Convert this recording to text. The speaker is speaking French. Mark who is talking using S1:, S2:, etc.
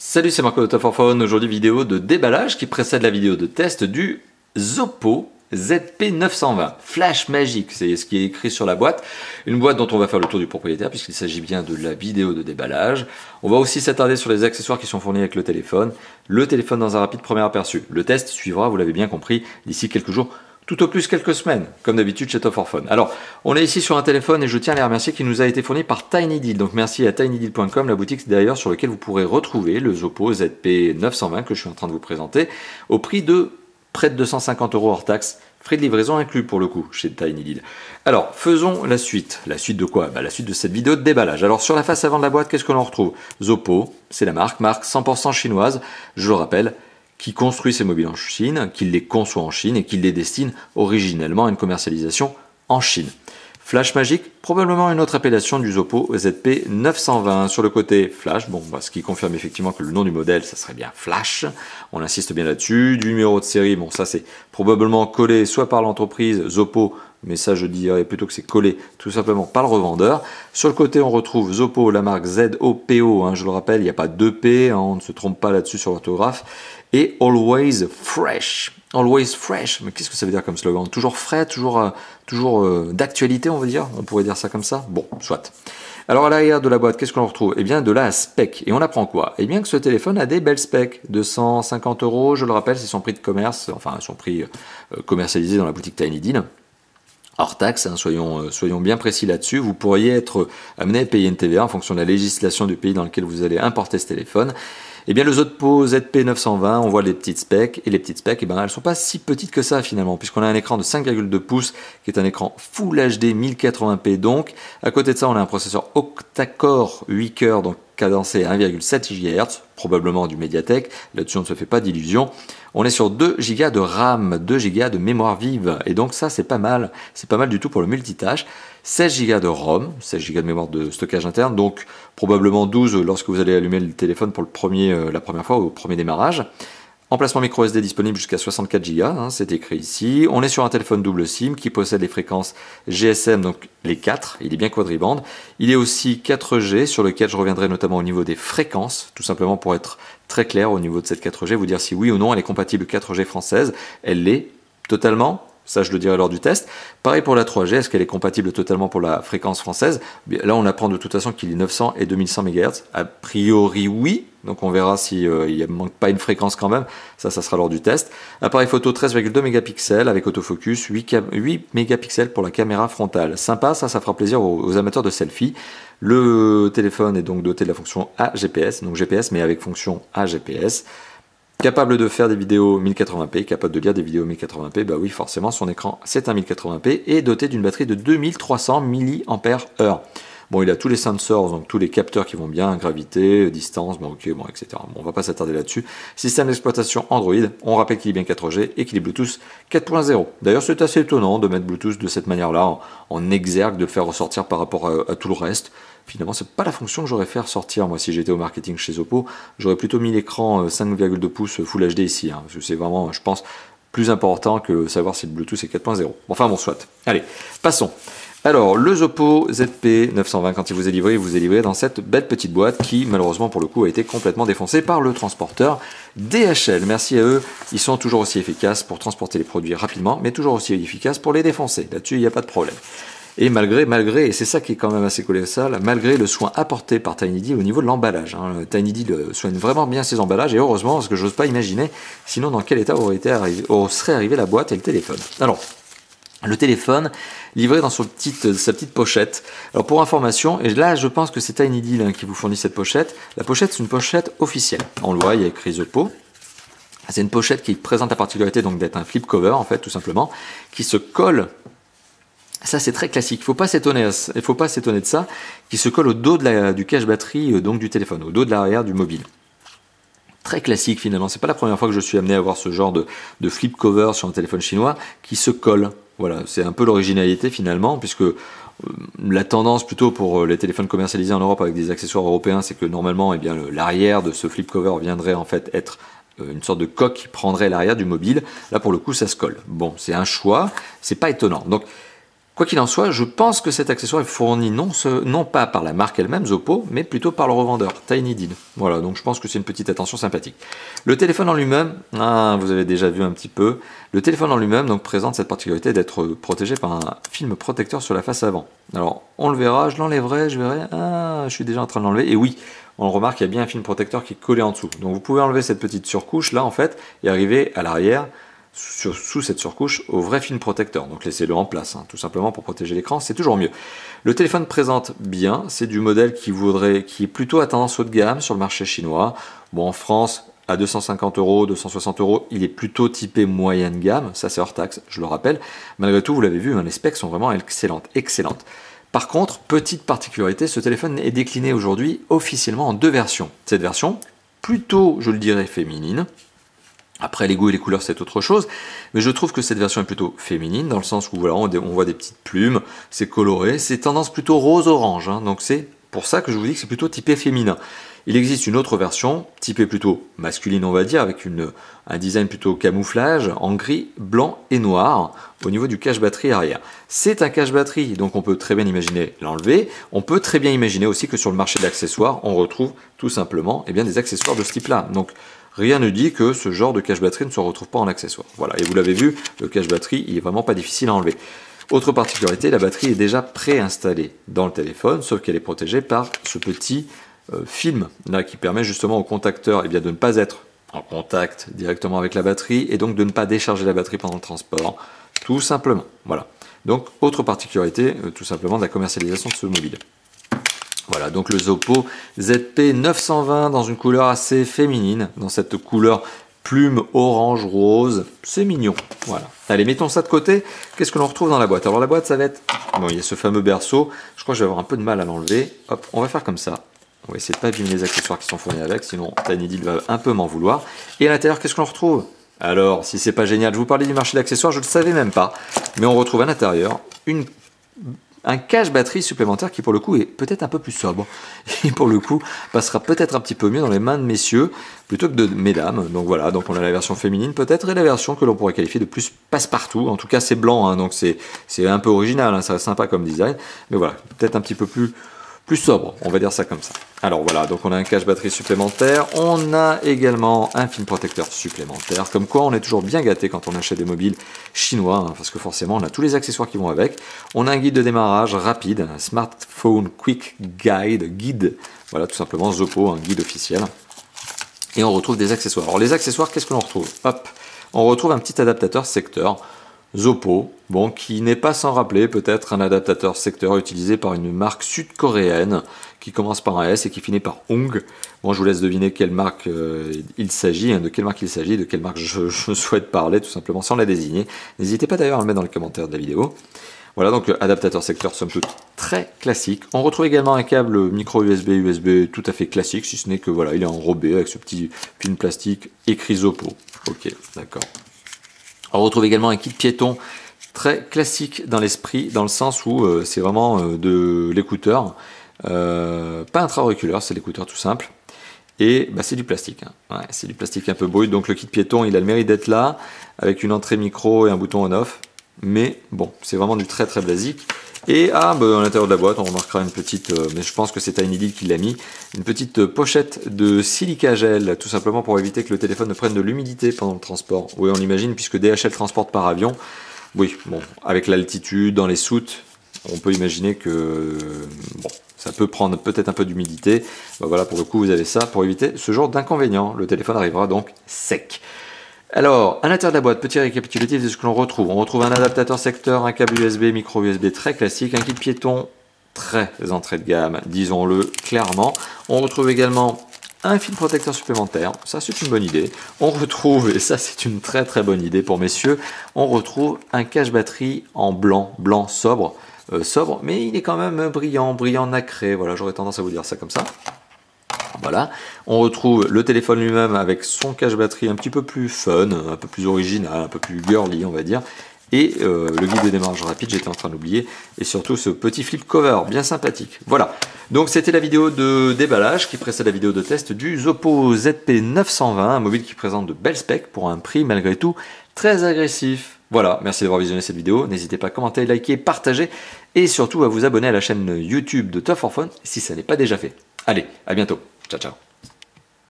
S1: Salut, c'est Marco de Top 4 Phone. Aujourd'hui, vidéo de déballage qui précède la vidéo de test du Zoppo ZP920. Flash magique, c'est ce qui est écrit sur la boîte. Une boîte dont on va faire le tour du propriétaire puisqu'il s'agit bien de la vidéo de déballage. On va aussi s'attarder sur les accessoires qui sont fournis avec le téléphone. Le téléphone dans un rapide premier aperçu. Le test suivra, vous l'avez bien compris, d'ici quelques jours. Tout au plus quelques semaines, comme d'habitude chez Top 4 Phone. Alors, on est ici sur un téléphone et je tiens à les remercier qui nous a été fourni par TinyDeal. Donc merci à tinydeal.com, la boutique d'ailleurs sur laquelle vous pourrez retrouver le Zoppo ZP920 que je suis en train de vous présenter au prix de près de 250 € hors taxe, frais de livraison inclus pour le coup chez TinyDeal. Alors, faisons la suite. La suite de quoi? La suite de cette vidéo de déballage. Alors, sur la face avant de la boîte, qu'est-ce que l'on retrouve? Zoppo, c'est la marque 100% chinoise, je le rappelle, qui construit ses mobiles en Chine, qui les conçoit en Chine et qui les destine originellement à une commercialisation en Chine. Flash magique, probablement une autre appellation du Zoppo ZP920. Sur le côté flash, ce qui confirme effectivement que le nom du modèle, ça serait bien Flash. On insiste bien là-dessus. Du numéro de série, ça c'est probablement collé soit par l'entreprise Zoppo, mais ça je dirais plutôt que c'est collé tout simplement par le revendeur. Sur le côté, on retrouve Zoppo, la marque ZOPO, je le rappelle, il n'y a pas 2 P, on ne se trompe pas là-dessus sur l'orthographe. Et Always Fresh. Always Fresh, mais qu'est-ce que ça veut dire comme slogan? Toujours frais, toujours d'actualité, on va dire. On pourrait dire ça comme ça. Bon, soit. Alors à l'arrière de la boîte, qu'est-ce qu'on retrouve? Eh bien de la spec. Et on apprend quoi? Eh bien que ce téléphone a des belles specs. 250 €, je le rappelle, c'est son prix de commerce, enfin son prix commercialisé dans la boutique TinyDeal. Hors taxe, soyons bien précis là-dessus. Vous pourriez être amené à payer une TVA en fonction de la législation du pays dans lequel vous allez importer ce téléphone. Eh bien, le Zoppo ZP920, on voit les petites specs, et les petites specs, elles ne sont pas si petites que ça finalement, puisqu'on a un écran de 5,2 pouces, qui est un écran Full HD 1080p donc. À côté de ça, on a un processeur octa-core 8 cœurs, donc cadencé à 1,7 GHz, probablement du Mediatek, là-dessus on ne se fait pas d'illusions. On est sur 2 Go de RAM, 2 Go de mémoire vive, et donc ça c'est pas mal du tout pour le multitâche. 16 Go de ROM, 16 Go de mémoire de stockage interne, donc probablement 12 lorsque vous allez allumer le téléphone pour la première fois au premier démarrage. Emplacement micro SD disponible jusqu'à 64 Go, c'est écrit ici. On est sur un téléphone double SIM qui possède les fréquences GSM, donc les 4, il est bien quadribande. Il est aussi 4G sur lequel je reviendrai notamment au niveau des fréquences, tout simplement pour être très clair au niveau de cette 4G, vous dire si oui ou non elle est compatible 4G française. Elle l'est totalement. Ça, je le dirai lors du test. Pareil pour la 3G, est-ce qu'elle est compatible totalement pour la fréquence française? Là, on apprend de toute façon qu'il est 900 et 2100 MHz. A priori, oui. Donc, on verra s'il ne manque pas une fréquence quand même. Ça sera lors du test. Appareil photo 13,2 mégapixels avec autofocus, 8 mégapixels pour la caméra frontale. Sympa, ça fera plaisir aux amateurs de selfie. Le téléphone est donc doté de la fonction AGPS, donc GPS, mais avec fonction AGPS. Capable de faire des vidéos 1080p, capable de lire des vidéos 1080p, oui forcément son écran c'est un 1080p et doté d'une batterie de 2300 mAh. Bon, il a tous les sensors, donc tous les capteurs qui vont bien, gravité, distance, etc. On va pas s'attarder là-dessus. Système d'exploitation Android, on rappelle qu'il est bien 4G et qu'il est Bluetooth 4.0. D'ailleurs, c'est assez étonnant de mettre Bluetooth de cette manière-là, en exergue, de le faire ressortir par rapport à tout le reste. Finalement, c'est pas la fonction que j'aurais fait ressortir, moi, si j'étais au marketing chez Zoppo. J'aurais plutôt mis l'écran 5,2 pouces Full HD ici, parce que c'est vraiment, je pense, plus important que savoir si le Bluetooth est 4.0. Enfin bon, soit. Allez, passons. Alors, le Zoppo ZP920, quand il vous est livré dans cette belle petite boîte qui, malheureusement, pour le coup, a été complètement défoncée par le transporteur DHL. Merci à eux, ils sont toujours aussi efficaces pour transporter les produits rapidement, mais toujours aussi efficaces pour les défoncer. Là-dessus, il n'y a pas de problème. Et malgré, et c'est ça qui est quand même assez colossal, malgré le soin apporté par TinyDeal au niveau de l'emballage. TinyDeal soigne vraiment bien ses emballages, et heureusement, parce que j'ose pas imaginer, sinon dans quel état serait arrivé la boîte et le téléphone. Alors, le téléphone livré dans sa petite pochette. Alors pour information, et là je pense que c'est TinyDeal qui vous fournit cette pochette, la pochette c'est une pochette officielle. On le voit, il y a écrit Zoppo. C'est une pochette qui présente la particularité donc d'être un flip cover en fait tout simplement, qui se colle. Ça c'est très classique, il ne faut pas s'étonner de ça, qui se colle au dos du cache batterie donc du téléphone, au dos de l'arrière du mobile. Très classique finalement, c'est pas la première fois que je suis amené à voir ce genre de flip cover sur un téléphone chinois qui se colle. Voilà, c'est un peu l'originalité finalement, puisque la tendance plutôt pour les téléphones commercialisés en Europe avec des accessoires européens, c'est que normalement l'arrière de ce flip cover viendrait en fait être une sorte de coque qui prendrait l'arrière du mobile. Là pour le coup ça se colle. Bon, c'est un choix, c'est pas étonnant. Donc Quoi qu'il en soit, je pense que cet accessoire est fourni non pas par la marque elle-même, Zoppo, mais plutôt par le revendeur, TinyDeal. Voilà, donc je pense que c'est une petite attention sympathique. Le téléphone en lui-même, vous avez déjà vu un petit peu, le téléphone en lui-même donc, présente cette particularité d'être protégé par un film protecteur sur la face avant. Alors, on le verra, je l'enlèverai, je verrai, je suis déjà en train de l'enlever, et oui, on le remarque, il y a bien un film protecteur qui est collé en dessous. Donc vous pouvez enlever cette petite surcouche là en fait, et arriver à l'arrière, sous cette surcouche au vrai film protecteur. Donc laissez-le en place, tout simplement pour protéger l'écran, c'est toujours mieux. Le téléphone présente bien, c'est du modèle qui est plutôt à tendance haut de gamme sur le marché chinois. Bon, en France, à 250 €, 260 €, il est plutôt typé moyenne gamme, ça c'est hors taxe, je le rappelle. Malgré tout, vous l'avez vu, les specs sont vraiment excellentes. Par contre, petite particularité, ce téléphone est décliné aujourd'hui officiellement en 2 versions. Cette version, plutôt, je le dirais, féminine. Après, les goûts et les couleurs, c'est autre chose. Mais je trouve que cette version est plutôt féminine, dans le sens où voilà, on voit des petites plumes, c'est coloré, c'est tendance plutôt rose-orange. Donc c'est pour ça que je vous dis que c'est plutôt typé féminin. Il existe une autre version, typée plutôt masculine, on va dire, avec un design plutôt camouflage, en gris, blanc et noir, au niveau du cache-batterie arrière. C'est un cache-batterie, donc on peut très bien imaginer l'enlever. On peut très bien imaginer aussi que sur le marché d'accessoires, on retrouve tout simplement des accessoires de ce type-là. Donc, rien ne dit que ce genre de cache-batterie ne se retrouve pas en accessoire. Voilà, et vous l'avez vu, le cache-batterie, il est vraiment pas difficile à enlever. Autre particularité, la batterie est déjà préinstallée dans le téléphone, sauf qu'elle est protégée par ce petit film là qui permet justement au contacteur de ne pas être en contact directement avec la batterie et donc de ne pas décharger la batterie pendant le transport, tout simplement. Voilà. Donc, autre particularité, tout simplement, de la commercialisation de ce mobile. Voilà, donc le Zoppo ZP920 dans une couleur assez féminine, dans cette couleur plume orange rose, c'est mignon. Voilà. Allez, mettons ça de côté. Qu'est-ce que l'on retrouve dans la boîte? Alors la boîte, ça va être, bon, il y a ce fameux berceau. Je crois que je vais avoir un peu de mal à l'enlever. Hop, on va faire comme ça. On va essayer de ne pas abîmer les accessoires qui sont fournis avec, sinon TinyDeal va un peu m'en vouloir. Et à l'intérieur, qu'est-ce qu'on retrouve? Alors, si c'est pas génial, je vous parlais du marché d'accessoires, je ne le savais même pas. Mais on retrouve à l'intérieur un cache-batterie supplémentaire qui pour le coup est peut-être un peu plus sobre et pour le coup passera peut-être un petit peu mieux dans les mains de messieurs plutôt que de mesdames. Donc voilà, donc on a la version féminine peut-être et la version que l'on pourrait qualifier de plus passe-partout. En tout cas c'est blanc, donc c'est un peu original, ça reste sympa comme design, mais voilà, peut-être un petit peu plus sobre, on va dire ça comme ça. Alors voilà, donc on a un cache-batterie supplémentaire, on a également un film protecteur supplémentaire, comme quoi on est toujours bien gâté quand on achète des mobiles chinois, parce que forcément on a tous les accessoires qui vont avec. On a un guide de démarrage rapide, un Smartphone Quick Guide, voilà tout simplement Zoppo, un guide officiel. Et on retrouve des accessoires. Alors les accessoires, qu'est-ce que l'on retrouve? Hop, on retrouve un petit adaptateur secteur Zoppo, bon, qui n'est pas sans rappeler peut-être un adaptateur secteur utilisé par une marque sud-coréenne qui commence par un S et qui finit par Hong. Bon, je vous laisse deviner quelle marque il s'agit, de quelle marque il s'agit, de quelle marque je souhaite parler, tout simplement sans la désigner. N'hésitez pas d'ailleurs à le mettre dans les commentaires de la vidéo. Voilà, donc adaptateur secteur somme toute très classique. On retrouve également un câble micro USB tout à fait classique, si ce n'est que voilà, il est enrobé avec ce petit film plastique écrit Zoppo. Ok, d'accord. On retrouve également un kit piéton très classique dans l'esprit, dans le sens où c'est vraiment de l'écouteur, pas intra-auriculaire, c'est l'écouteur tout simple, et c'est du plastique, Ouais, c'est du plastique un peu brut, donc le kit piéton il a le mérite d'être là, avec une entrée micro et un bouton on-off, mais bon, c'est vraiment du très très basique. Et à l'intérieur de la boîte, on remarquera une petite, mais je pense que c'est TinyDeal qui l'a mis, une petite pochette de silica gel, tout simplement pour éviter que le téléphone ne prenne de l'humidité pendant le transport. Oui, on imagine, puisque DHL transporte par avion, oui, bon, avec l'altitude, dans les soutes, on peut imaginer que bon, ça peut prendre peut-être un peu d'humidité. Voilà, pour le coup, vous avez ça pour éviter ce genre d'inconvénient. Le téléphone arrivera donc sec. Alors, à l'intérieur de la boîte, petit récapitulatif de ce que l'on retrouve. On retrouve un adaptateur secteur, un câble USB, micro USB très classique, un kit piéton très entrée de gamme, disons-le clairement. On retrouve également un film protecteur supplémentaire, ça c'est une bonne idée. On retrouve, et ça c'est une très très bonne idée pour messieurs, on retrouve un cache-batterie en blanc sobre, mais il est quand même brillant nacré, voilà, j'aurais tendance à vous dire ça comme ça. Voilà, on retrouve le téléphone lui-même avec son cache-batterie un petit peu plus fun, un peu plus original, un peu plus girly on va dire, et le guide de démarrage rapide, j'étais en train d'oublier, et surtout ce petit flip cover bien sympathique. Voilà, donc c'était la vidéo de déballage qui précède la vidéo de test du Zoppo ZP920, un mobile qui présente de belles specs pour un prix malgré tout très agressif. Voilà, merci d'avoir visionné cette vidéo. N'hésitez pas à commenter, liker, partager et surtout à vous abonner à la chaîne YouTube de Tough for Phone si ça n'est pas déjà fait. Allez, à bientôt. Ciao, ciao.